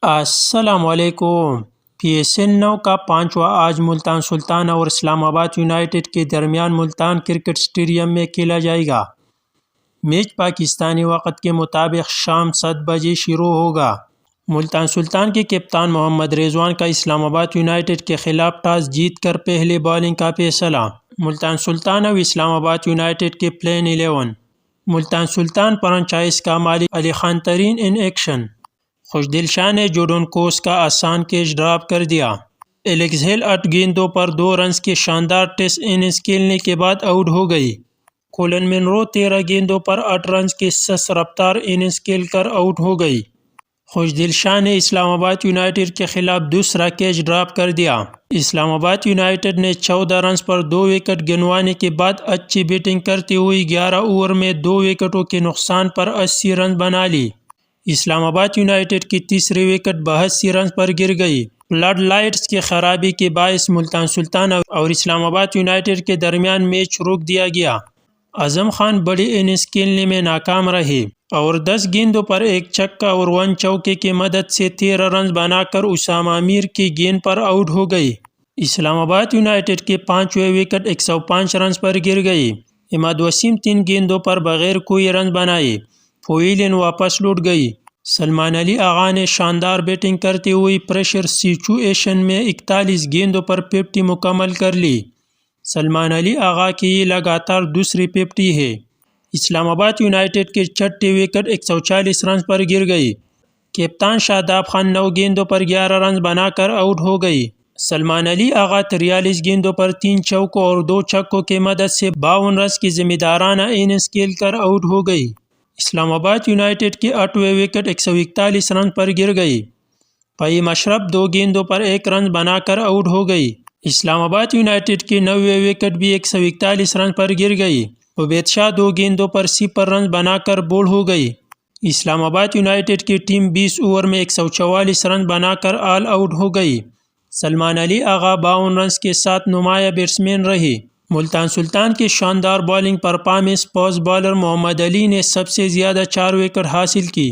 السلام علیکم۔ P S L 9 کا پانچواں آج ملتان سلطان اور اسلام آباد یونائیٹڈ کے درمیان ملتان کرکٹ اسٹیڈیم میں کھیلا جائے گا۔ میچ پاکستانی وقت کے مطابق شام 7 بجے شروع ہوگا۔ ملتان سلطان کے کپتان محمد رضوان کا اسلام آباد یونائیٹڈ کے خلاف ٹاس جیت کر پہلے بالنگ کا فیصلہ۔ ملتان سلطان اور اسلام آباد یونائیٹڈ کے پلین 11۔ ملتان سلطان فرنچائز کا مالک علی خان ترین ان ایکشن۔ خوشدل شاہ نے جورڈن کوس کا آسان کیچ ڈراپ کر دیا۔ ایلیکس ہیل 8 گیندوں پر 2 رنز کے شاندار ٹیسٹ اننگز کھیلنے کے بعد آؤٹ ہو گئی۔ کولن منرو 13 گیندوں پر 8 رنز کے سست رفتار اننگز کھیل کر آؤٹ ہو گئی۔ خوشدل شاہ نے اسلام آباد یونائیٹڈ کے خلاف دوسرا کیچ ڈراپ کر دیا۔ اسلام آباد یونائیٹڈ نے 14 رنز پر 2 وکٹ گنوانے کے بعد اچھی بیٹنگ کرتے ہوئے 11 اوور میں 2 وکٹوں کے نقصان پر 80 رنز بنا لی۔ اسلام آباد یونائیٹڈ کی تیسری وکٹ 82 رنز پر گر گئی۔ فلڈ لائٹس کی خرابی کے باعث ملتان سلطان اور اسلام آباد یونائیٹڈ کے درمیان میچ روک دیا گیا۔ اعظم خان بڑی اننگز کھیلنے میں ناکام رہے اور 10 گیندوں پر 1 چھکا اور 1 چوکے کی مدد سے 13 رنز بنا کر اسامہ میر کی گیند پر آؤٹ ہو گئی۔ اسلام آباد یونائیٹڈ کے 5ویں وکٹ 105 رنز پر گر گئی۔ عماد وسیم 3 گیندوں پر بغیر کوئی رنز بنائے پویلین واپس لوٹ گئی۔ سلمان علی آغا نے شاندار بیٹنگ کرتے ہوئے پریشر سچویشن میں 41 گیندوں پر 50 مکمل کر لی۔ سلمان علی آغا کی یہ لگاتار دوسری 50 ہے۔ اسلام آباد یونائیٹڈ کے 6ٹی وکٹ 140 رنز پر گر گئی۔ کپتان شاداب خان 9 گیندوں پر 11 رنز بنا کر آؤٹ ہو گئی۔ سلمان علی آغا 43 گیندوں پر 3 چوکوں اور 2 چھکوں کی مدد سے 52 رنز کی ذمہ دارانہ اننگز کھیل کر آؤٹ ہو گئی۔ اسلام آباد یونائیٹڈ کی 8ویں وکٹ 141 رنز پر گر گئی۔ فہیم اشرف 2 گیندوں پر 1 رنز بنا کر آؤٹ ہو گئی۔ اسلام آباد یونائیٹڈ کی 9ویں وکٹ بھی 141 رنز پر گر گئی۔ عبید شاہ 2 گیندوں پر 0 رنز بنا کر بولڈ ہو گئی۔ اسلام آباد یونائیٹڈ کی ٹیم 20 اوور میں 144 رنز بنا کر آل آؤٹ ہو گئی۔ سلمان علی آغا 52 رنز کے ساتھ نمایاں بیٹسمین رہے۔ ملتان سلطان کی شاندار بالنگ پرفارمنس فاسٹ بالر محمد علی نے سب سے زیادہ 4 وکٹ حاصل کی۔